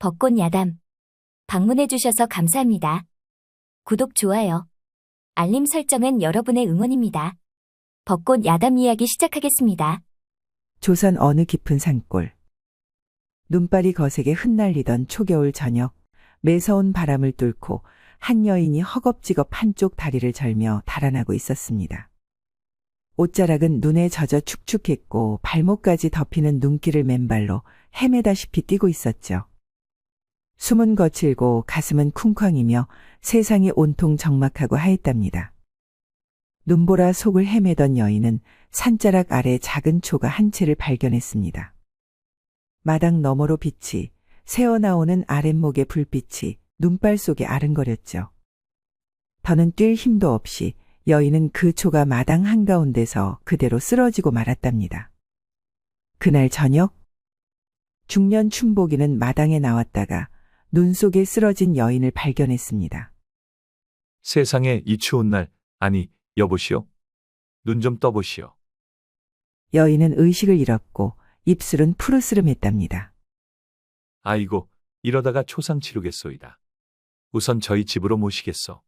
벚꽃 야담. 방문해주셔서 감사합니다. 구독, 좋아요, 알림 설정은 여러분의 응원입니다. 벚꽃 야담 이야기 시작하겠습니다. 조선 어느 깊은 산골. 눈발이 거세게 흩날리던 초겨울 저녁, 매서운 바람을 뚫고 한 여인이 허겁지겁 한쪽 다리를 절며 달아나고 있었습니다. 옷자락은 눈에 젖어 축축했고 발목까지 덮이는 눈길을 맨발로 헤매다시피 뛰고 있었죠. 숨은 거칠고 가슴은 쿵쾅이며 세상이 온통 적막하고 하였답니다. 눈보라 속을 헤매던 여인은 산자락 아래 작은 초가 한 채를 발견했습니다. 마당 너머로 빛이 새어나오는 아랫목의 불빛이 눈발 속에 아른거렸죠. 더는 뛸 힘도 없이 여인은 그 초가 마당 한가운데서 그대로 쓰러지고 말았답니다. 그날 저녁, 중년 춘복이는 마당에 나왔다가 눈 속에 쓰러진 여인을 발견했습니다. 세상에 이 추운 날, 아니, 여보시오. 눈 좀 떠보시오. 여인은 의식을 잃었고 입술은 푸르스름했답니다. 아이고, 이러다가 초상 치르겠소이다. 우선 저희 집으로 모시겠소.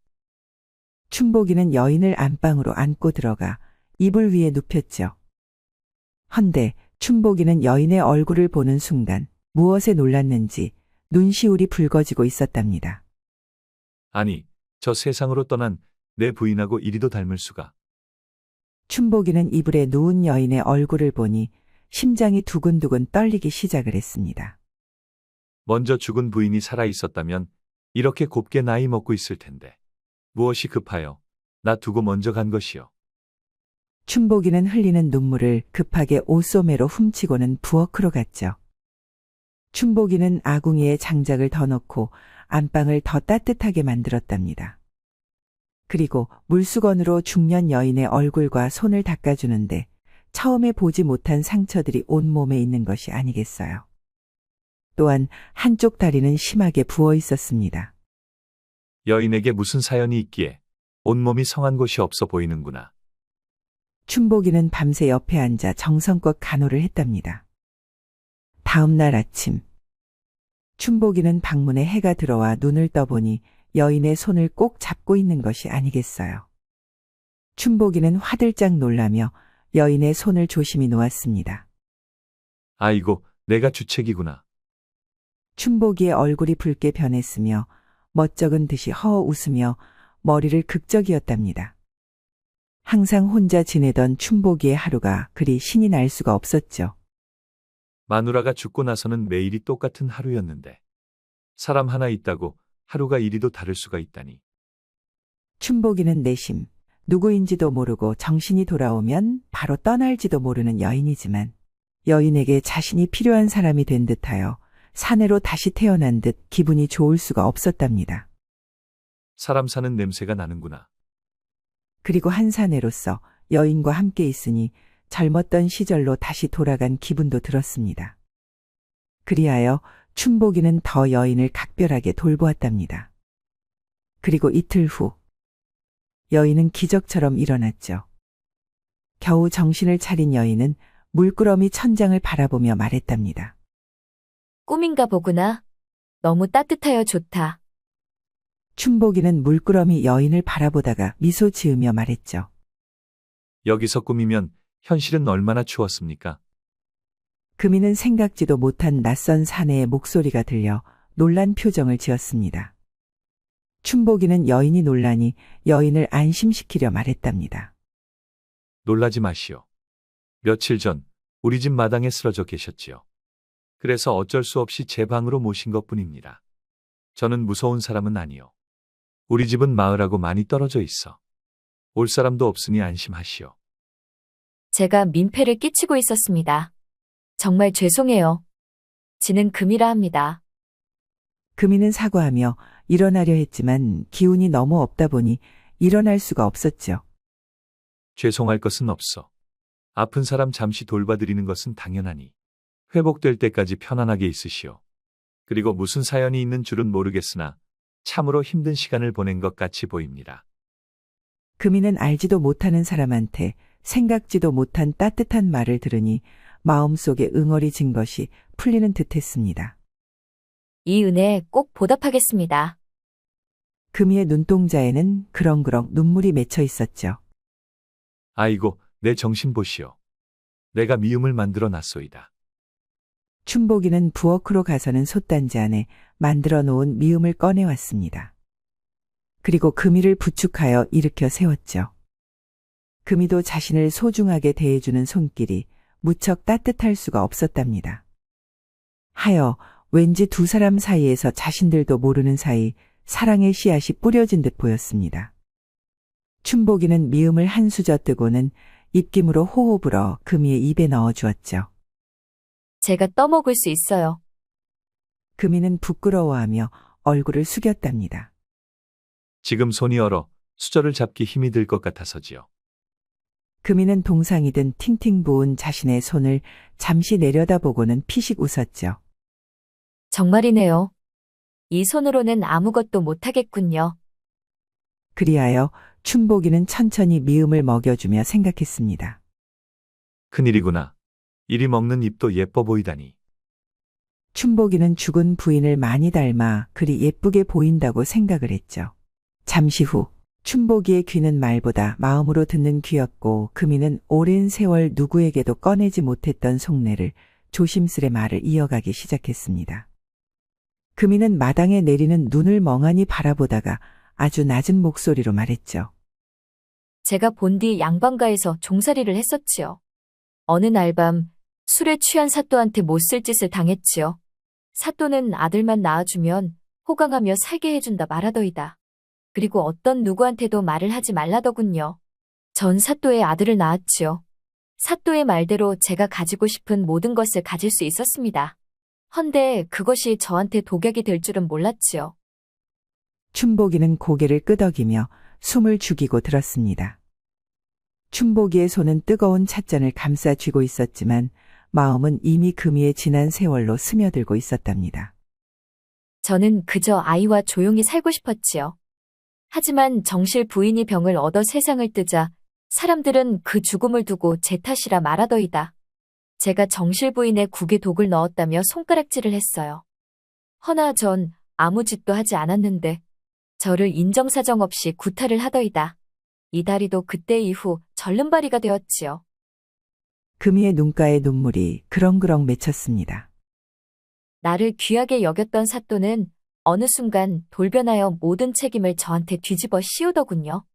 춘복이는 여인을 안방으로 안고 들어가 이불 위에 눕혔죠. 헌데 춘복이는 여인의 얼굴을 보는 순간 무엇에 놀랐는지 눈시울이 붉어지고 있었답니다. 아니, 저 세상으로 떠난 내 부인하고 이리도 닮을 수가. 춘복이는 이불에 누운 여인의 얼굴을 보니 심장이 두근두근 떨리기 시작을 했습니다. 먼저 죽은 부인이 살아 있었다면 이렇게 곱게 나이 먹고 있을 텐데. 무엇이 급하여 나 두고 먼저 간 것이요. 춘복이는 흘리는 눈물을 급하게 옷소매로 훔치고는 부엌으로 갔죠. 춘복이는 아궁이에 장작을 더 넣고 안방을 더 따뜻하게 만들었답니다. 그리고 물수건으로 중년 여인의 얼굴과 손을 닦아주는데 처음에 보지 못한 상처들이 온몸에 있는 것이 아니겠어요. 또한 한쪽 다리는 심하게 부어 있었습니다. 여인에게 무슨 사연이 있기에 온몸이 성한 곳이 없어 보이는구나. 춘복이는 밤새 옆에 앉아 정성껏 간호를 했답니다. 다음 날 아침, 춘복이는 방문에 해가 들어와 눈을 떠보니 여인의 손을 꼭 잡고 있는 것이 아니겠어요. 춘복이는 화들짝 놀라며 여인의 손을 조심히 놓았습니다. 아이고, 내가 주책이구나. 춘복이의 얼굴이 붉게 변했으며 멋쩍은 듯이 허 웃으며 머리를 극적이었답니다. 항상 혼자 지내던 춘복이의 하루가 그리 신이 날 수가 없었죠. 마누라가 죽고 나서는 매일이 똑같은 하루였는데 사람 하나 있다고 하루가 이리도 다를 수가 있다니. 춘복이는 내심 누구인지도 모르고 정신이 돌아오면 바로 떠날지도 모르는 여인이지만 여인에게 자신이 필요한 사람이 된 듯하여 사내로 다시 태어난 듯 기분이 좋을 수가 없었답니다. 사람 사는 냄새가 나는구나. 그리고 한 사내로서 여인과 함께 있으니 젊었던 시절로 다시 돌아간 기분도 들었습니다. 그리하여 춘복이는 더 여인을 각별하게 돌보았답니다. 그리고 이틀 후 여인은 기적처럼 일어났죠. 겨우 정신을 차린 여인은 물끄러미 천장을 바라보며 말했답니다. 꿈인가 보구나. 너무 따뜻하여 좋다. 춘복이는 물끄러미 여인을 바라보다가 미소 지으며 말했죠. 여기서 꿈이면 현실은 얼마나 추웠습니까? 금이는 생각지도 못한 낯선 사내의 목소리가 들려 놀란 표정을 지었습니다. 춘복이는 여인이 놀라니 여인을 안심시키려 말했답니다. 놀라지 마시오. 며칠 전 우리 집 마당에 쓰러져 계셨지요. 그래서 어쩔 수 없이 제 방으로 모신 것뿐입니다. 저는 무서운 사람은 아니요. 우리 집은 마을하고 많이 떨어져 있어. 올 사람도 없으니 안심하시오. 제가 민폐를 끼치고 있었습니다. 정말 죄송해요. 지는 금이라 합니다. 금이는 사과하며 일어나려 했지만 기운이 너무 없다 보니 일어날 수가 없었죠. 죄송할 것은 없어. 아픈 사람 잠시 돌봐드리는 것은 당연하니 회복될 때까지 편안하게 있으시오. 그리고 무슨 사연이 있는 줄은 모르겠으나 참으로 힘든 시간을 보낸 것 같이 보입니다. 금이는 알지도 못하는 사람한테 생각지도 못한 따뜻한 말을 들으니 마음속에 응어리 진 것이 풀리는 듯 했습니다. 이 은혜 꼭 보답하겠습니다. 금이의 눈동자에는 그렁그렁 눈물이 맺혀 있었죠. 아이고, 내 정신 보시오. 내가 미움을 만들어 놨소이다. 춘복이는 부엌으로 가서는 솥단지 안에 만들어 놓은 미음을 꺼내왔습니다. 그리고 금이를 부축하여 일으켜 세웠죠. 금이도 자신을 소중하게 대해주는 손길이 무척 따뜻할 수가 없었답니다. 하여 왠지 두 사람 사이에서 자신들도 모르는 사이 사랑의 씨앗이 뿌려진 듯 보였습니다. 춘복이는 미음을 한 수저 뜨고는 입김으로 호호 불어 금이의 입에 넣어 주었죠. 제가 떠먹을 수 있어요. 금이는 부끄러워하며 얼굴을 숙였답니다. 지금 손이 얼어 수저를 잡기 힘이 들 것 같아서지요. 금이는 동상이 든 팅팅 부은 자신의 손을 잠시 내려다보고는 피식 웃었죠. 정말이네요. 이 손으로는 아무것도 못하겠군요. 그리하여 춘복이는 천천히 미음을 먹여주며 생각했습니다. 큰일이구나. 이리 먹는 입도 예뻐 보이다니. 춘복이는 죽은 부인을 많이 닮아 그리 예쁘게 보인다고 생각을 했죠. 잠시 후 춘복이의 귀는 말보다 마음으로 듣는 귀였고 금이는 오랜 세월 누구에게도 꺼내지 못했던 속내를 조심스레 말을 이어가기 시작했습니다. 금이는 마당에 내리는 눈을 멍하니 바라보다가 아주 낮은 목소리로 말했죠. 제가 본디 양반가에서 종살이를 했었지요. 어느 날 밤 술에 취한 사또한테 못쓸 짓을 당했지요. 사또는 아들만 낳아주면 호강하며 살게 해준다 말하더이다. 그리고 어떤 누구한테도 말을 하지 말라더군요. 전 사또의 아들을 낳았지요. 사또의 말대로 제가 가지고 싶은 모든 것을 가질 수 있었습니다. 헌데 그것이 저한테 독약이 될 줄은 몰랐지요. 춘복이는 고개를 끄덕이며 숨을 죽이고 들었습니다. 춘복이의 손은 뜨거운 찻잔을 감싸 쥐고 있었지만 마음은 이미 금이의 지난 세월로 스며들고 있었답니다. 저는 그저 아이와 조용히 살고 싶었지요. 하지만 정실 부인이 병을 얻어 세상을 뜨자 사람들은 그 죽음을 두고 제 탓이라 말하더이다. 제가 정실 부인의 국에 독을 넣었다며 손가락질을 했어요. 허나 전 아무 짓도 하지 않았는데 저를 인정사정 없이 구타를 하더이다. 이다리도 그때 이후 절름발이가 되었지요. 금이의 눈가에 눈물이 그렁그렁 맺혔습니다. 나를 귀하게 여겼던 사또는 어느 순간 돌변하여 모든 책임을 저한테 뒤집어 씌우더군요.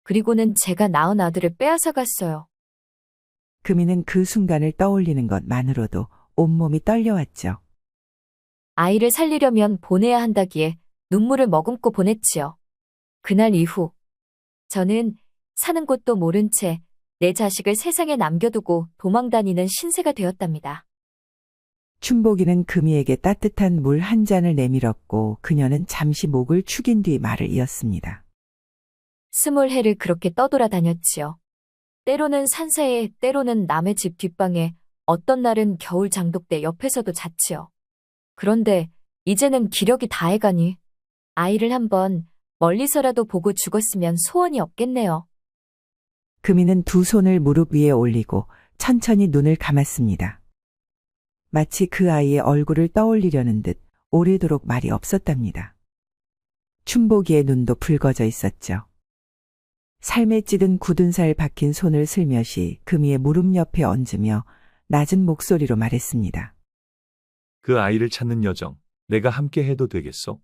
그리고는 제가 낳은 아들을 빼앗아 갔어요. 금이는 그 순간을 떠올리는 것만으로도 온몸이 떨려왔죠. 아이를 살리려면 보내야 한다기에 눈물을 머금고 보냈지요. 그날 이후 저는 사는 곳도 모른 채 내 자식을 세상에 남겨두고 도망다니는 신세가 되었답니다. 춘복이는 금이에게 따뜻한 물 한 잔을 내밀었고 그녀는 잠시 목을 축인 뒤 말을 이었습니다. 20해를 그렇게 떠돌아다녔지요. 때로는 산사에, 때로는 남의 집 뒷방에, 어떤 날은 겨울 장독대 옆에서도 잤지요. 그런데 이제는 기력이 다해가니 아이를 한번 멀리서라도 보고 죽었으면 소원이 없겠네요. 금이는 두 손을 무릎 위에 올리고 천천히 눈을 감았습니다. 마치 그 아이의 얼굴을 떠올리려는 듯 오래도록 말이 없었답니다. 춘복이의 눈도 붉어져 있었죠. 삶에 찌든 굳은 살 박힌 손을 슬며시 금이의 무릎 옆에 얹으며 낮은 목소리로 말했습니다. 그 아이를 찾는 여정, 내가 함께 해도 되겠소?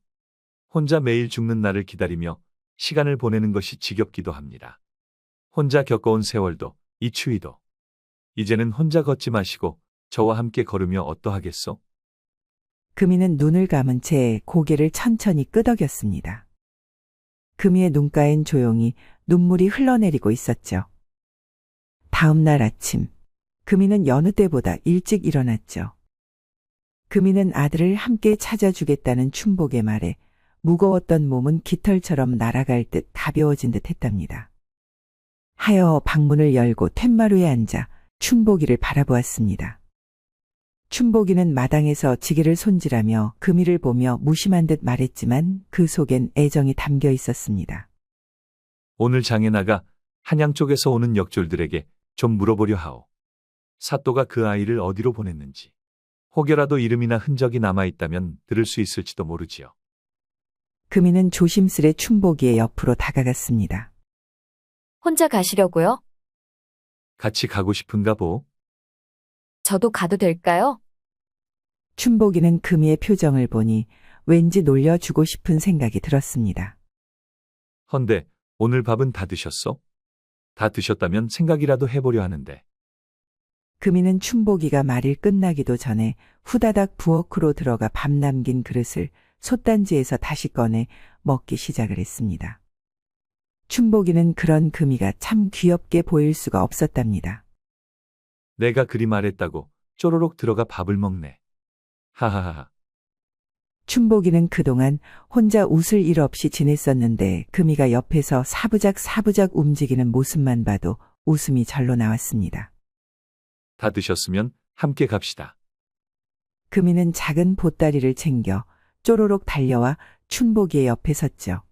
혼자 매일 죽는 날을 기다리며 시간을 보내는 것이 지겹기도 합니다. 혼자 겪어온 세월도, 이 추위도. 이제는 혼자 걷지 마시고 저와 함께 걸으며 어떠하겠소? 금이는 눈을 감은 채 고개를 천천히 끄덕였습니다. 금이의 눈가엔 조용히 눈물이 흘러내리고 있었죠. 다음 날 아침, 금이는 여느 때보다 일찍 일어났죠. 금이는 아들을 함께 찾아주겠다는 춘복의 말에 무거웠던 몸은 깃털처럼 날아갈 듯 가벼워진 듯 했답니다. 하여 방문을 열고 툇마루에 앉아 춘복이를 바라보았습니다. 춘복이는 마당에서 지게를 손질하며 금이를 보며 무심한 듯 말했지만 그 속엔 애정이 담겨 있었습니다. 오늘 장에 나가 한양 쪽에서 오는 역졸들에게 좀 물어보려 하오. 사또가 그 아이를 어디로 보냈는지. 혹여라도 이름이나 흔적이 남아있다면 들을 수 있을지도 모르지요. 금이는 조심스레 춘복이의 옆으로 다가갔습니다. 혼자 가시려고요? 같이 가고 싶은가 보. 저도 가도 될까요? 춘복이는 금이의 표정을 보니 왠지 놀려주고 싶은 생각이 들었습니다. 헌데 오늘 밥은 다 드셨어? 다 드셨다면 생각이라도 해보려 하는데. 금이는 춘복이가 말일 끝나기도 전에 후다닥 부엌으로 들어가 밥 남긴 그릇을 솥단지에서 다시 꺼내 먹기 시작을 했습니다. 춘복이는 그런 금이가 참 귀엽게 보일 수가 없었답니다. 내가 그리 말했다고 쪼로록 들어가 밥을 먹네. 하하하하. 춘복이는 그동안 혼자 웃을 일 없이 지냈었는데 금이가 옆에서 사부작 움직이는 모습만 봐도 웃음이 절로 나왔습니다. 다 드셨으면 함께 갑시다. 금이는 작은 보따리를 챙겨 쪼로록 달려와 춘복이의 옆에 섰죠.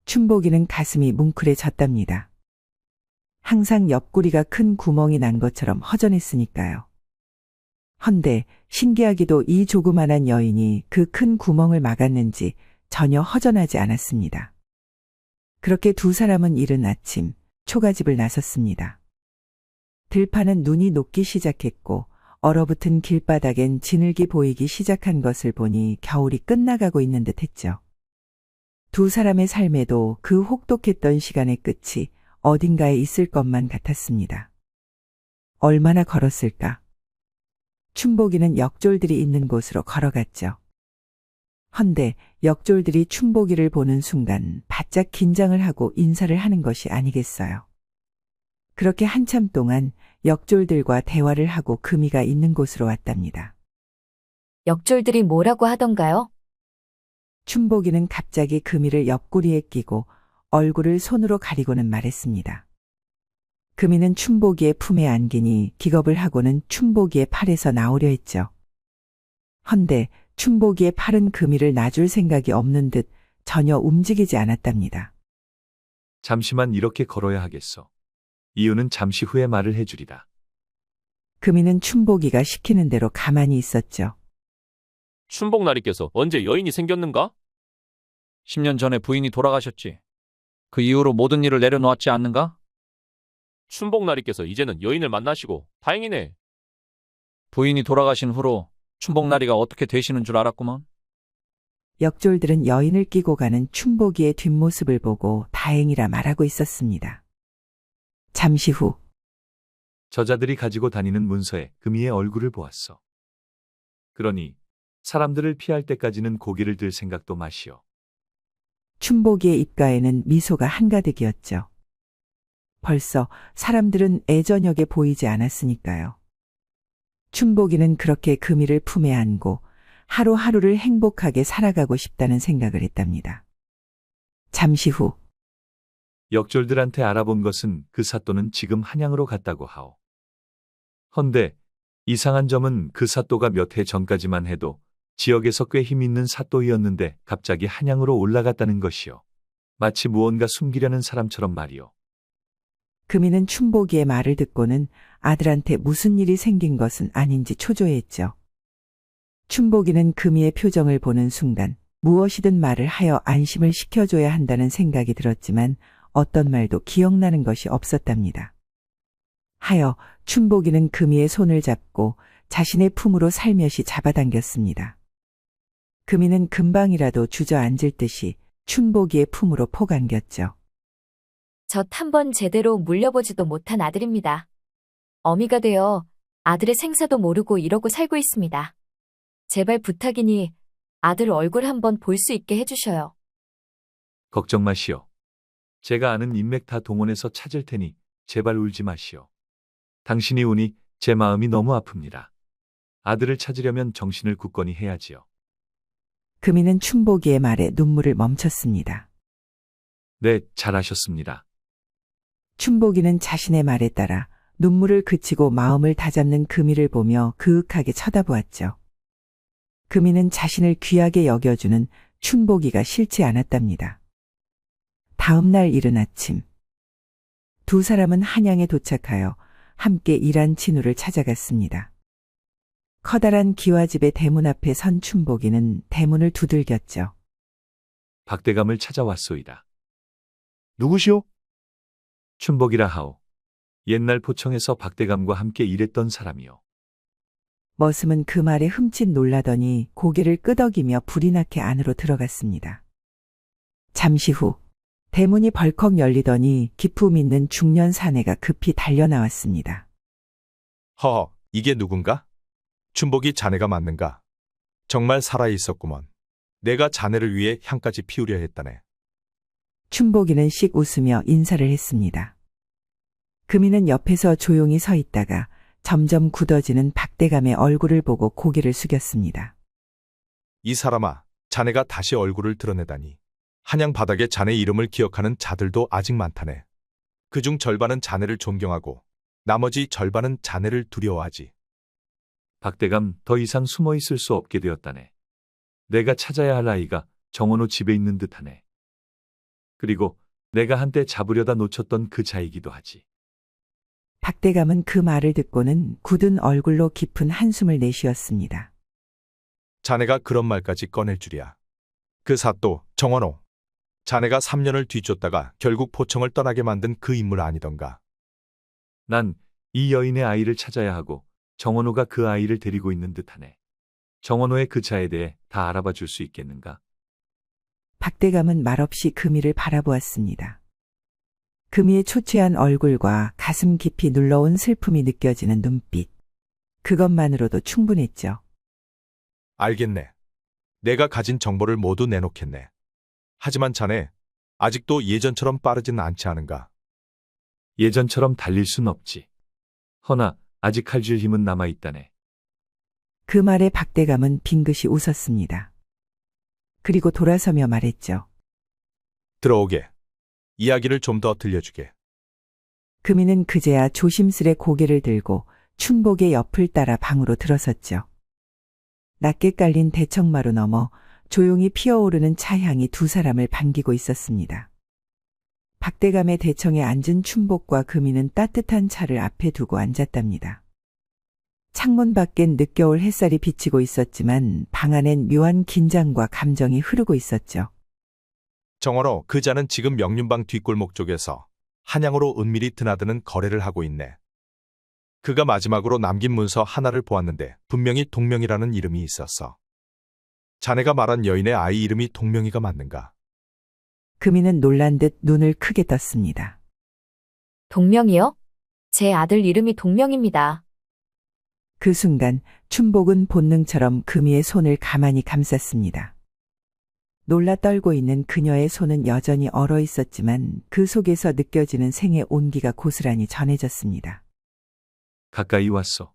춘복이는 가슴이 뭉클해졌답니다. 항상 옆구리가 큰 구멍이 난 것처럼 허전했으니까요. 헌데 신기하게도 이 조그만한 여인이 그 큰 구멍을 막았는지 전혀 허전하지 않았습니다. 그렇게 두 사람은 이른 아침 초가집을 나섰습니다. 들판은 눈이 녹기 시작했고 얼어붙은 길바닥엔 진흙이 보이기 시작한 것을 보니 겨울이 끝나가고 있는 듯 했죠. 두 사람의 삶에도 그 혹독했던 시간의 끝이 어딘가에 있을 것만 같았습니다. 얼마나 걸었을까? 춘복이는 역졸들이 있는 곳으로 걸어갔죠. 헌데 역졸들이 춘복이를 보는 순간 바짝 긴장을 하고 인사를 하는 것이 아니겠어요. 그렇게 한참 동안 역졸들과 대화를 하고 금이가 있는 곳으로 왔답니다. 역졸들이 뭐라고 하던가요? 춘복이는 갑자기 금이를 옆구리에 끼고 얼굴을 손으로 가리고는 말했습니다. 금이는 춘복이의 품에 안기니 기겁을 하고는 춘복이의 팔에서 나오려 했죠. 헌데 춘복이의 팔은 금이를 놔줄 생각이 없는 듯 전혀 움직이지 않았답니다. 잠시만 이렇게 걸어야 하겠어. 이유는 잠시 후에 말을 해주리라. 금이는 춘복이가 시키는 대로 가만히 있었죠. 춘복나리께서 언제 여인이 생겼는가? 10년 전에 부인이 돌아가셨지. 그 이후로 모든 일을 내려놓았지 않는가? 춘복나리께서 이제는 여인을 만나시고 다행이네. 부인이 돌아가신 후로 춘복나리가 어떻게 되시는 줄 알았구먼. 역졸들은 여인을 끼고 가는 춘복이의 뒷모습을 보고 다행이라 말하고 있었습니다. 잠시 후 저자들이 가지고 다니는 문서에 금이의 얼굴을 보았어. 그러니 사람들을 피할 때까지는 고개를 들 생각도 마시오. 춘복이의 입가에는 미소가 한가득이었죠. 벌써 사람들은 애저녁에 보이지 않았으니까요. 춘복이는 그렇게 금이를 품에 안고 하루하루를 행복하게 살아가고 싶다는 생각을 했답니다. 잠시 후 역졸들한테 알아본 것은 그 사또는 지금 한양으로 갔다고 하오. 헌데 이상한 점은 그 사또가 몇 해 전까지만 해도 지역에서 꽤 힘 있는 사또이었는데 갑자기 한양으로 올라갔다는 것이요. 마치 무언가 숨기려는 사람처럼 말이요. 금이는 춘복이의 말을 듣고는 아들한테 무슨 일이 생긴 것은 아닌지 초조해했죠. 춘복이는 금이의 표정을 보는 순간 무엇이든 말을 하여 안심을 시켜줘야 한다는 생각이 들었지만 어떤 말도 기억나는 것이 없었답니다. 하여 춘복이는 금이의 손을 잡고 자신의 품으로 살며시 잡아당겼습니다. 금이는 금방이라도 주저앉을 듯이 춘복이의 품으로 폭 안겼죠. 저 한 번 제대로 물려보지도 못한 아들입니다. 어미가 되어 아들의 생사도 모르고 이러고 살고 있습니다. 제발 부탁이니 아들 얼굴 한번 볼 수 있게 해주셔요. 걱정 마시오. 제가 아는 인맥 다 동원해서 찾을 테니 제발 울지 마시오. 당신이 우니 제 마음이 너무 아픕니다. 아들을 찾으려면 정신을 굳건히 해야지요. 금이는 춘복이의 말에 눈물을 멈췄습니다. 네, 잘하셨습니다. 춘복이는 자신의 말에 따라 눈물을 그치고 마음을 다잡는 금이를 보며 그윽하게 쳐다보았죠. 금이는 자신을 귀하게 여겨주는 춘복이가 싫지 않았답니다. 다음 날 이른 아침 두 사람은 한양에 도착하여 함께 일한 친우를 찾아갔습니다. 커다란 기와집의 대문 앞에 선 춘복이는 대문을 두들겼죠. 박대감을 찾아왔소이다. 누구시오? 춘복이라 하오. 옛날 포청에서 박대감과 함께 일했던 사람이요. 머슴은 그 말에 흠칫 놀라더니 고개를 끄덕이며 불이 나게 안으로 들어갔습니다. 잠시 후 대문이 벌컥 열리더니 기품 있는 중년 사내가 급히 달려나왔습니다. 허허, 이게 누군가? 춘복이 자네가 맞는가? 정말 살아있었구먼. 내가 자네를 위해 향까지 피우려 했다네. 춘복이는 씩 웃으며 인사를 했습니다. 금이는 옆에서 조용히 서 있다가 점점 굳어지는 박대감의 얼굴을 보고 고개를 숙였습니다. 이 사람아, 자네가 다시 얼굴을 드러내다니. 한양 바닥에 자네 이름을 기억하는 자들도 아직 많다네. 그중 절반은 자네를 존경하고 나머지 절반은 자네를 두려워하지. 박대감 더 이상 숨어 있을 수 없게 되었다네. 내가 찾아야 할 아이가 정원호 집에 있는 듯하네. 그리고 내가 한때 잡으려다 놓쳤던 그 자이기도 하지. 박대감은 그 말을 듣고는 굳은 얼굴로 깊은 한숨을 내쉬었습니다. 자네가 그런 말까지 꺼낼 줄이야. 그 사또, 정원호. 자네가 3년을 뒤쫓다가 결국 포청을 떠나게 만든 그 인물 아니던가. 난 이 여인의 아이를 찾아야 하고 정원호가 그 아이를 데리고 있는 듯하네. 정원호의 그 자에 대해 다 알아봐 줄 수 있겠는가? 박대감은 말없이 금이를 바라보았습니다. 금이의 초췌한 얼굴과 가슴 깊이 눌러온 슬픔이 느껴지는 눈빛. 그것만으로도 충분했죠. 알겠네. 내가 가진 정보를 모두 내놓겠네. 하지만 자네, 아직도 예전처럼 빠르진 않지 않은가? 예전처럼 달릴 순 없지. 허나 아직 칼질 힘은 남아있다네. 그 말에 박대감은 빙긋이 웃었습니다. 그리고 돌아서며 말했죠. 들어오게. 이야기를 좀 더 들려주게. 금이는 그제야 조심스레 고개를 들고 춘복의 옆을 따라 방으로 들어섰죠. 낮게 깔린 대청마루 넘어 조용히 피어오르는 차향이 두 사람을 반기고 있었습니다. 박대감의 대청에 앉은 춘복과 금이는 따뜻한 차를 앞에 두고 앉았답니다. 창문 밖엔 늦겨울 햇살이 비치고 있었지만 방 안엔 묘한 긴장과 감정이 흐르고 있었죠. 정원호, 그 자는 지금 명륜방 뒷골목 쪽에서 한양으로 은밀히 드나드는 거래를 하고 있네. 그가 마지막으로 남긴 문서 하나를 보았는데 분명히 동명이라는 이름이 있었어. 자네가 말한 여인의 아이 이름이 동명이가 맞는가? 금이는 놀란 듯 눈을 크게 떴습니다. 동명이요? 제 아들 이름이 동명입니다. 그 순간 춘복은 본능처럼 금이의 손을 가만히 감쌌습니다. 놀라 떨고 있는 그녀의 손은 여전히 얼어 있었지만 그 속에서 느껴지는 생의 온기가 고스란히 전해졌습니다. 가까이 왔소.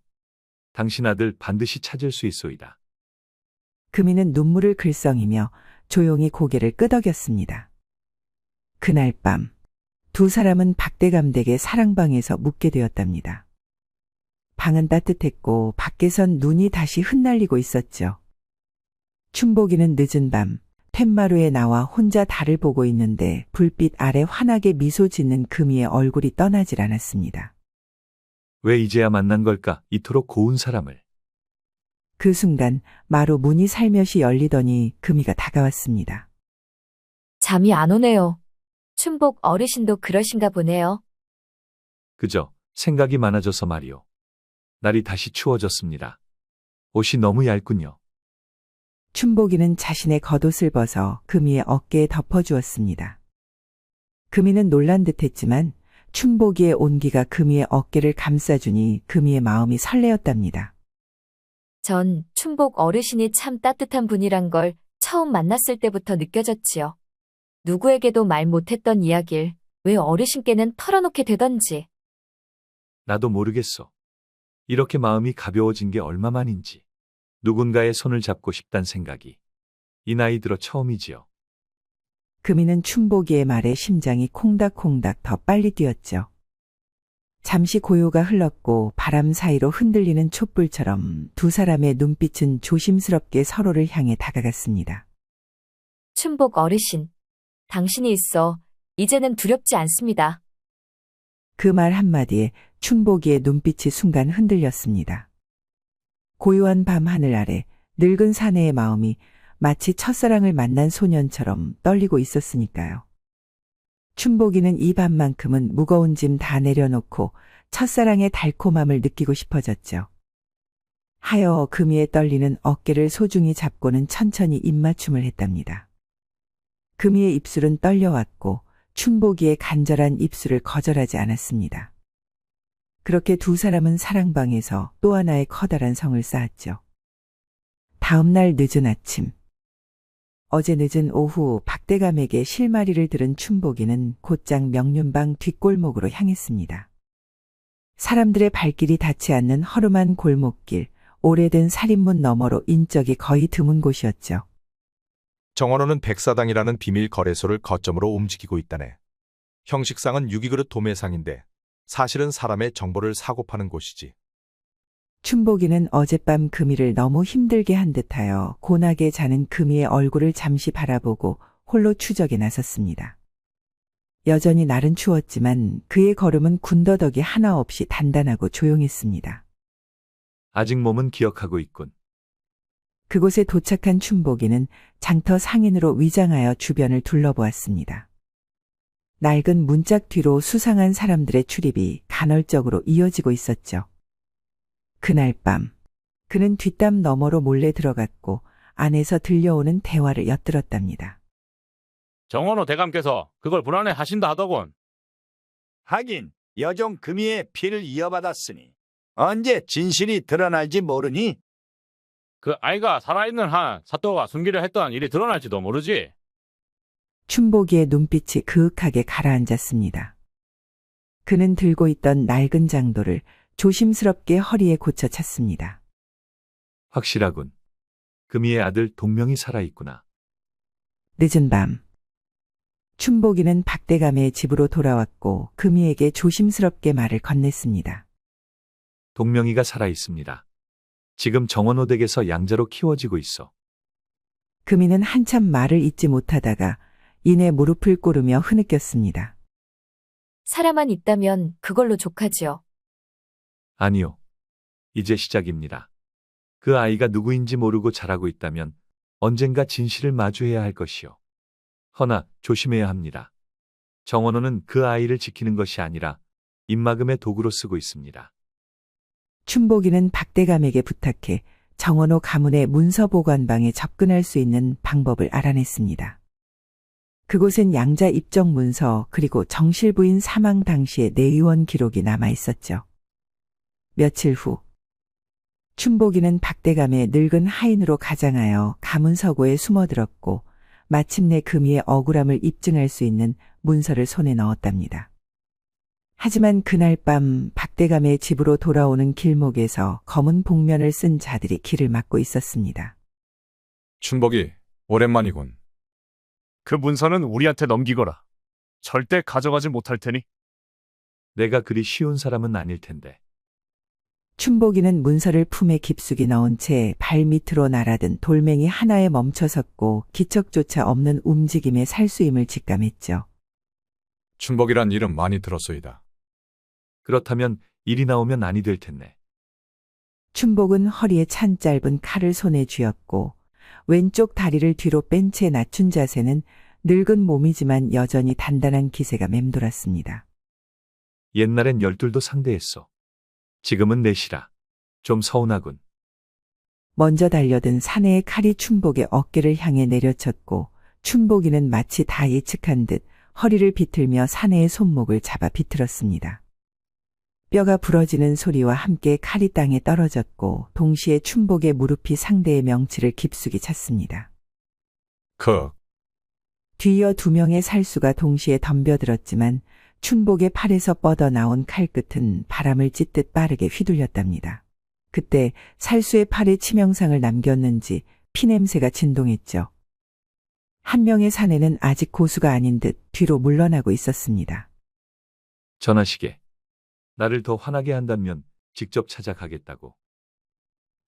당신 아들 반드시 찾을 수 있소이다. 금이는 눈물을 글썽이며 조용히 고개를 끄덕였습니다. 그날 밤 두 사람은 박대감 댁의 사랑방에서 묵게 되었답니다. 방은 따뜻했고 밖에선 눈이 다시 흩날리고 있었죠. 춘복이는 늦은 밤 툇마루에 나와 혼자 달을 보고 있는데 불빛 아래 환하게 미소 짓는 금이의 얼굴이 떠나질 않았습니다. 왜 이제야 만난 걸까? 이토록 고운 사람을. 그 순간 마루 문이 살며시 열리더니 금이가 다가왔습니다. 잠이 안 오네요. 춘복 어르신도 그러신가 보네요. 그저 생각이 많아져서 말이오. 날이 다시 추워졌습니다. 옷이 너무 얇군요. 춘복이는 자신의 겉옷을 벗어 금이의 어깨에 덮어주었습니다. 금이는 놀란 듯했지만 춘복이의 온기가 금이의 어깨를 감싸주니 금이의 마음이 설레었답니다. 전 춘복 어르신이 참 따뜻한 분이란 걸 처음 만났을 때부터 느껴졌지요. 누구에게도 말 못했던 이야기를 왜 어르신께는 털어놓게 되던지. 나도 모르겠소. 이렇게 마음이 가벼워진 게 얼마만인지. 누군가의 손을 잡고 싶단 생각이 이 나이 들어 처음이지요. 금이는 춘복이의 말에 심장이 콩닥콩닥 더 빨리 뛰었죠. 잠시 고요가 흘렀고 바람 사이로 흔들리는 촛불처럼 두 사람의 눈빛은 조심스럽게 서로를 향해 다가갔습니다. 춘복 어르신, 당신이 있어 이제는 두렵지 않습니다. 그 말 한마디에 춘복이의 눈빛이 순간 흔들렸습니다. 고요한 밤 하늘 아래 늙은 사내의 마음이 마치 첫사랑을 만난 소년처럼 떨리고 있었으니까요. 춘복이는 이 밤만큼은 무거운 짐 다 내려놓고 첫사랑의 달콤함을 느끼고 싶어졌죠. 하여 금이의 떨리는 어깨를 소중히 잡고는 천천히 입맞춤을 했답니다. 금이의 입술은 떨려왔고 춘복이의 간절한 입술을 거절하지 않았습니다. 그렇게 두 사람은 사랑방에서 또 하나의 커다란 성을 쌓았죠. 다음 날 늦은 아침. 어제 늦은 오후 박대감에게 실마리를 들은 춘복이는 곧장 명륜방 뒷골목으로 향했습니다. 사람들의 발길이 닿지 않는 허름한 골목길, 오래된 살인문 너머로 인적이 거의 드문 곳이었죠. 정원호는 백사당이라는 비밀 거래소를 거점으로 움직이고 있다네. 형식상은 유기그릇 도매상인데 사실은 사람의 정보를 사고 파는 곳이지. 춘복이는 어젯밤 금이를 너무 힘들게 한 듯하여 고나게 자는 금이의 얼굴을 잠시 바라보고 홀로 추적에 나섰습니다. 여전히 날은 추웠지만 그의 걸음은 군더더기 하나 없이 단단하고 조용했습니다. 아직 몸은 기억하고 있군. 그곳에 도착한 춘복이는 장터 상인으로 위장하여 주변을 둘러보았습니다. 낡은 문짝 뒤로 수상한 사람들의 출입이 간헐적으로 이어지고 있었죠. 그날 밤, 그는 뒷담 너머로 몰래 들어갔고 안에서 들려오는 대화를 엿들었답니다. 정원호 대감께서 그걸 불안해 하신다 하더군. 하긴 여종 금이의 피를 이어받았으니 언제 진실이 드러날지 모르니. 그 아이가 살아있는 한 사또가 숨기려 했던 일이 드러날지도 모르지. 춘복이의 눈빛이 그윽하게 가라앉았습니다. 그는 들고 있던 낡은 장도를 조심스럽게 허리에 고쳐 찼습니다. 확실하군. 금이의 아들 동명이 살아있구나. 늦은 밤. 춘복이는 박대감의 집으로 돌아왔고 금이에게 조심스럽게 말을 건넸습니다. 동명이가 살아있습니다. 지금 정원호 댁에서 양자로 키워지고 있어. 금이는 한참 말을 잇지 못하다가 이내 무릎을 꿇으며 흐느꼈습니다. 사람만 있다면 그걸로 족하지요. 아니요. 이제 시작입니다. 그 아이가 누구인지 모르고 자라고 있다면 언젠가 진실을 마주해야 할 것이요. 허나 조심해야 합니다. 정원호는 그 아이를 지키는 것이 아니라 입막음의 도구로 쓰고 있습니다. 춘복이는 박대감에게 부탁해 정원호 가문의 문서 보관방에 접근할 수 있는 방법을 알아냈습니다. 그곳엔 양자 입적 문서 그리고 정실 부인 사망 당시의 내의원 기록이 남아 있었죠. 며칠 후 춘복이는 박대감의 늙은 하인으로 가장하여 가문 서고에 숨어들었고 마침내 금이의 억울함을 입증할 수 있는 문서를 손에 넣었답니다. 하지만 그날 밤 박대감의 집으로 돌아오는 길목에서 검은 복면을 쓴 자들이 길을 막고 있었습니다. 춘복이 오랜만이군. 그 문서는 우리한테 넘기거라. 절대 가져가지 못할 테니. 내가 그리 쉬운 사람은 아닐 텐데. 춘복이는 문서를 품에 깊숙이 넣은 채 발밑으로 날아든 돌멩이 하나에 멈춰섰고 기척조차 없는 움직임에 살수임을 직감했죠. 춘복이란 이름 많이 들었소이다. 그렇다면 일이 나오면 아니 될 텐네. 춘복은 허리에 찬 짧은 칼을 손에 쥐었고 왼쪽 다리를 뒤로 뺀 채 낮춘 자세는 늙은 몸이지만 여전히 단단한 기세가 맴돌았습니다. 옛날엔 12도 상대했어. 지금은 넷이라. 좀 서운하군. 먼저 달려든 사내의 칼이 춘복의 어깨를 향해 내려쳤고 춘복이는 마치 다 예측한 듯 허리를 비틀며 사내의 손목을 잡아 비틀었습니다. 뼈가 부러지는 소리와 함께 칼이 땅에 떨어졌고 동시에 춘복의 무릎이 상대의 명치를 깊숙이 찼습니다. 뒤이어 두 명의 살수가 동시에 덤벼들었지만 춘복의 팔에서 뻗어나온 칼끝은 바람을 찢듯 빠르게 휘둘렸답니다. 그때 살수의 팔에 치명상을 남겼는지 피냄새가 진동했죠. 한 명의 사내는 아직 고수가 아닌 듯 뒤로 물러나고 있었습니다. 전하시게. 나를 더 화나게 한다면 직접 찾아가겠다고.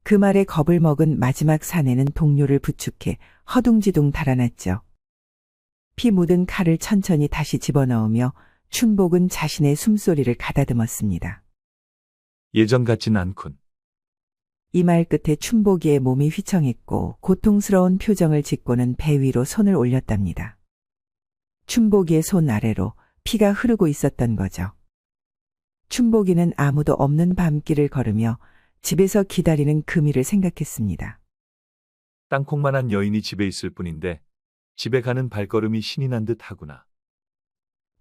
그 말에 겁을 먹은 마지막 사내는 동료를 부축해 허둥지둥 달아났죠. 피 묻은 칼을 천천히 다시 집어넣으며 춘복은 자신의 숨소리를 가다듬었습니다. 예전 같진 않군. 이 말 끝에 춘복이의 몸이 휘청했고 고통스러운 표정을 짓고는 배 위로 손을 올렸답니다. 춘복이의 손 아래로 피가 흐르고 있었던 거죠. 춘복이는 아무도 없는 밤길을 걸으며 집에서 기다리는 금이를 생각했습니다. 땅콩만한 여인이 집에 있을 뿐인데 집에 가는 발걸음이 신이 난 듯 하구나.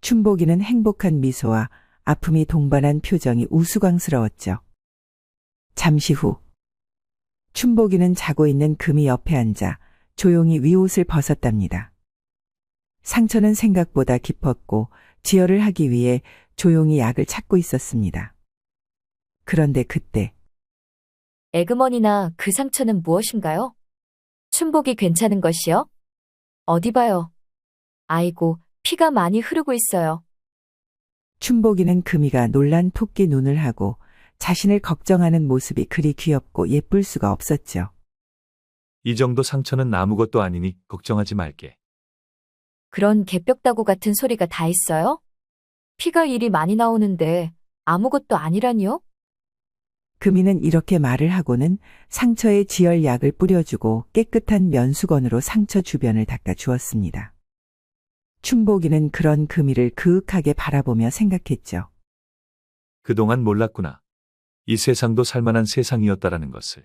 춘복이는 행복한 미소와 아픔이 동반한 표정이 우스꽝스러웠죠. 잠시 후 춘복이는 자고 있는 금이 옆에 앉아 조용히 위옷을 벗었답니다. 상처는 생각보다 깊었고 지혈을 하기 위해 조용히 약을 찾고 있었습니다. 그런데 그때 에그머니나 그 상처는 무엇인가요? 춘복이 괜찮은 것이요? 어디 봐요. 아이고, 피가 많이 흐르고 있어요. 춘복이는 금이가 놀란 토끼 눈을 하고 자신을 걱정하는 모습이 그리 귀엽고 예쁠 수가 없었죠. 이 정도 상처는 아무것도 아니니 걱정하지 말게. 그런 개벽다구 같은 소리가 다 있어요? 피가 이리 많이 나오는데 아무것도 아니라니요? 금이는 이렇게 말을 하고는 상처에 지혈약을 뿌려주고 깨끗한 면수건으로 상처 주변을 닦아 주었습니다. 춘복이는 그런 금이를 그윽하게 바라보며 생각했죠. 그동안 몰랐구나. 이 세상도 살만한 세상이었다라는 것을.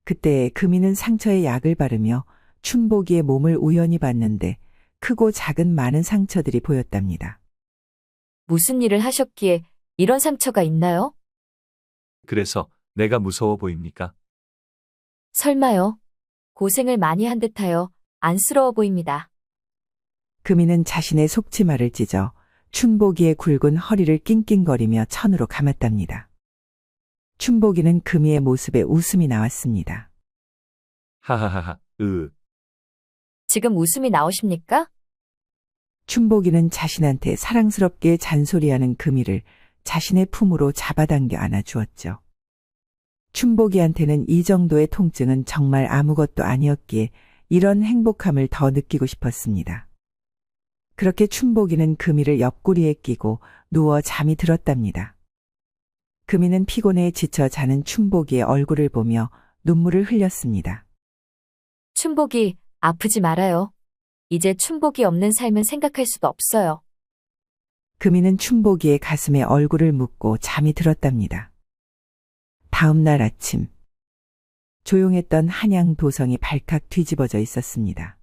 그때 금이는 상처에 약을 바르며 춘복이의 몸을 우연히 봤는데 크고 작은 많은 상처들이 보였답니다. 무슨 일을 하셨기에 이런 상처가 있나요? 그래서 내가 무서워 보입니까? 설마요. 고생을 많이 한 듯하여 안쓰러워 보입니다. 금이는 자신의 속치마를 찢어 춘복이의 굵은 허리를 낑낑거리며 천으로 감았답니다. 춘복이는 금이의 모습에 웃음이 나왔습니다. 하하하하, 지금 웃음이 나오십니까? 춘복이는 자신한테 사랑스럽게 잔소리하는 금이를 자신의 품으로 잡아당겨 안아주었죠. 춘복이한테는 이 정도의 통증은 정말 아무것도 아니었기에 이런 행복함을 더 느끼고 싶었습니다. 그렇게 춘복이는 금이를 옆구리에 끼고 누워 잠이 들었답니다. 금이는 피곤해 지쳐 자는 춘복이의 얼굴을 보며 눈물을 흘렸습니다. 춘복이 아프지 말아요. 이제 춘복이 없는 삶은 생각할 수도 없어요. 금이는 춘복이의 가슴에 얼굴을 묻고 잠이 들었답니다. 다음 날 아침 조용했던 한양 도성이 발칵 뒤집어져 있었습니다.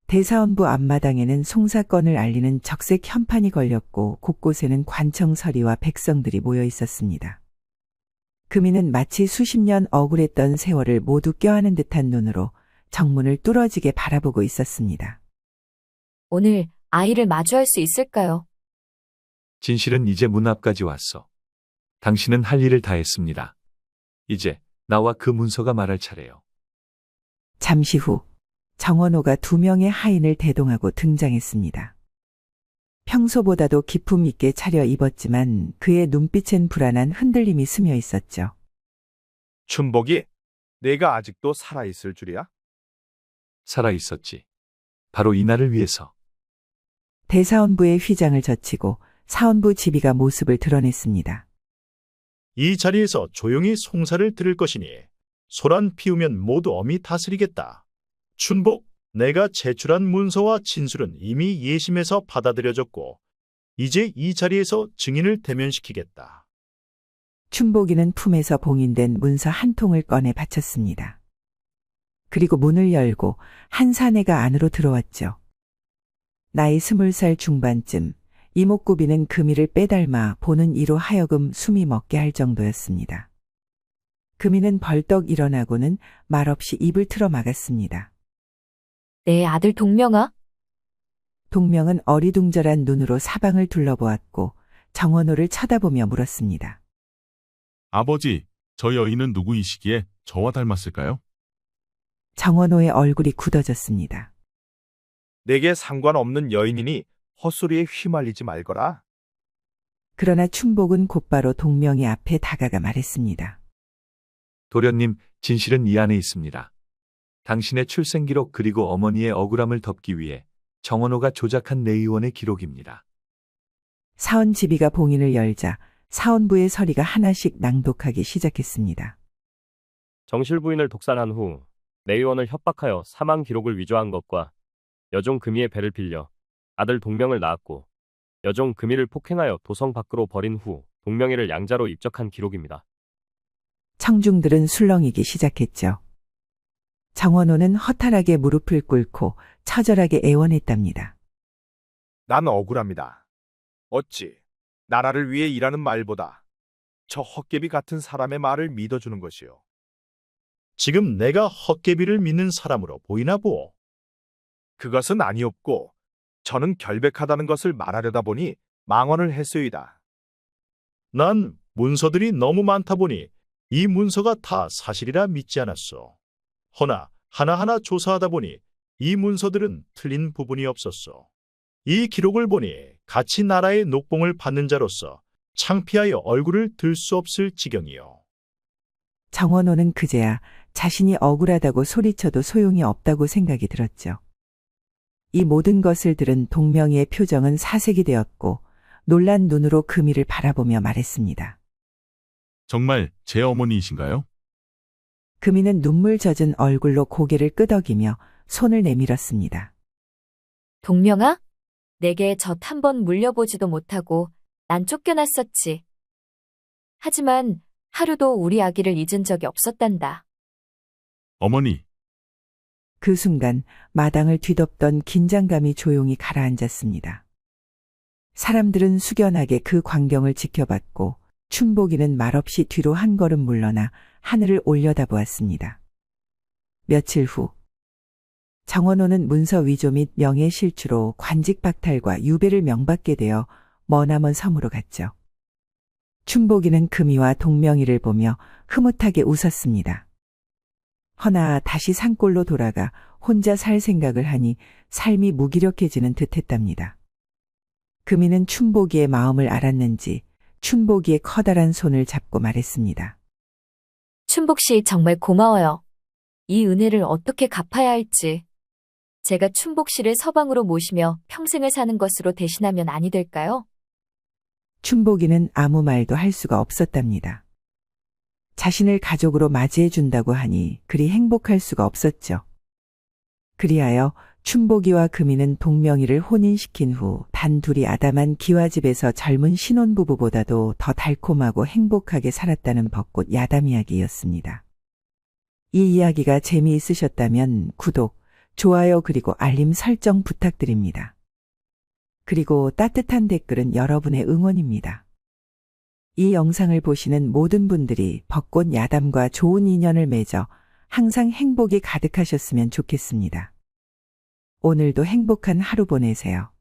대사원부 앞마당에는 송사건을 알리는 적색 현판이 걸렸고 곳곳에는 관청 서리와 백성들이 모여 있었습니다. 금이는 마치 수십 년 억울했던 세월을 모두 껴안은 듯한 눈으로 정문을 뚫어지게 바라보고 있었습니다. 오늘 아이를 마주할 수 있을까요? 진실은 이제 문 앞까지 왔어. 당신은 할 일을 다 했습니다. 이제 나와 그 문서가 말할 차례요. 잠시 후 정원호가 2명의 하인을 대동하고 등장했습니다. 평소보다도 기품 있게 차려 입었지만 그의 눈빛엔 불안한 흔들림이 스며 있었죠. 춘복이 내가 아직도 살아있을 줄이야? 살아 있었지. 바로 이 날을 위해서. 대사원부의 휘장을 젖히고 사원부 지비가 모습을 드러냈습니다. 이 자리에서 조용히 송사를 들을 것이니 소란 피우면 모두 엄히 다스리겠다. 춘복, 내가 제출한 문서와 진술은 이미 예심에서 받아들여졌고 이제 이 자리에서 증인을 대면시키겠다. 춘복이는 품에서 봉인된 문서 한 통을 꺼내 바쳤습니다. 그리고 문을 열고 한 사내가 안으로 들어왔죠. 나이 20살 중반쯤 이목구비는 금이를 빼닮아 보는 이로 하여금 숨이 먹게 할 정도였습니다. 금이는 벌떡 일어나고는 말없이 입을 틀어 막았습니다. 내 아들 동명아? 동명은 어리둥절한 눈으로 사방을 둘러보았고 정원호를 쳐다보며 물었습니다. 아버지, 저 여인은 누구이시기에 저와 닮았을까요? 정원호의 얼굴이 굳어졌습니다. 내게 상관없는 여인이니 헛소리에 휘말리지 말거라. 그러나 춘복은 곧바로 동명이 앞에 다가가 말했습니다. 도련님, 진실은 이 안에 있습니다. 당신의 출생 기록 그리고 어머니의 억울함을 덮기 위해 정원호가 조작한 내의원의 기록입니다. 사원 지비가 봉인을 열자 사원부의 서리가 하나씩 낭독하기 시작했습니다. 정실 부인을 독살한 후 내의원을 협박하여 사망 기록을 위조한 것과 여종 금희의 배를 빌려 아들 동명을 낳았고 여종 금희를 폭행하여 도성 밖으로 버린 후 동명이를 양자로 입적한 기록입니다. 청중들은 술렁이기 시작했죠. 정원호는 허탈하게 무릎을 꿇고 처절하게 애원했답니다. 난 억울합니다. 어찌 나라를 위해 일하는 말보다 저 헛개비 같은 사람의 말을 믿어주는 것이요. 지금 내가 헛개비를 믿는 사람으로 보이나 보오. 그것은 아니었고 저는 결백하다는 것을 말하려다 보니 망언을 했소이다. 난 문서들이 너무 많다 보니 이 문서가 다 사실이라 믿지 않았소. 허나 하나하나 조사하다 보니 이 문서들은 틀린 부분이 없었소. 이 기록을 보니 같이 나라의 녹봉을 받는 자로서 창피하여 얼굴을 들 수 없을 지경이요. 정원호는 그제야 자신이 억울하다고 소리쳐도 소용이 없다고 생각이 들었죠. 이 모든 것을 들은 동명이의 표정은 사색이 되었고 놀란 눈으로 금희를 바라보며 말했습니다. 정말 제 어머니이신가요? 금희는 눈물 젖은 얼굴로 고개를 끄덕이며 손을 내밀었습니다. 동명아? 내게 젖 한 번 물려보지도 못하고 난 쫓겨났었지. 하지만 하루도 우리 아기를 잊은 적이 없었단다. 어머니, 그 순간 마당을 뒤덮던 긴장감이 조용히 가라앉았습니다. 사람들은 숙연하게 그 광경을 지켜봤고 춘복이는 말없이 뒤로 한 걸음 물러나 하늘을 올려다보았습니다. 며칠 후 정원호는 문서 위조 및 명예 실추로 관직 박탈과 유배를 명받게 되어 머나먼 섬으로 갔죠. 춘복이는 금희와 동명이를 보며 흐뭇하게 웃었습니다. 허나 다시 산골로 돌아가 혼자 살 생각을 하니 삶이 무기력해지는 듯했답니다. 금희는 춘복이의 마음을 알았는지 춘복이의 커다란 손을 잡고 말했습니다. 춘복 씨 정말 고마워요. 이 은혜를 어떻게 갚아야 할지. 제가 춘복 씨를 서방으로 모시며 평생을 사는 것으로 대신하면 아니 될까요? 춘복이는 아무 말도 할 수가 없었답니다. 자신을 가족으로 맞이해 준다고 하니 그리 행복할 수가 없었죠. 그리하여 춘복이와 금희는 동명이를 혼인시킨 후 단둘이 아담한 기와집에서 젊은 신혼부부보다도 더 달콤하고 행복하게 살았다는 벚꽃 야담 이야기였습니다. 이 이야기가 재미있으셨다면 구독, 좋아요 그리고 알림 설정 부탁드립니다. 그리고 따뜻한 댓글은 여러분의 응원입니다. 이 영상을 보시는 모든 분들이 벚꽃 야담과 좋은 인연을 맺어 항상 행복이 가득하셨으면 좋겠습니다. 오늘도 행복한 하루 보내세요.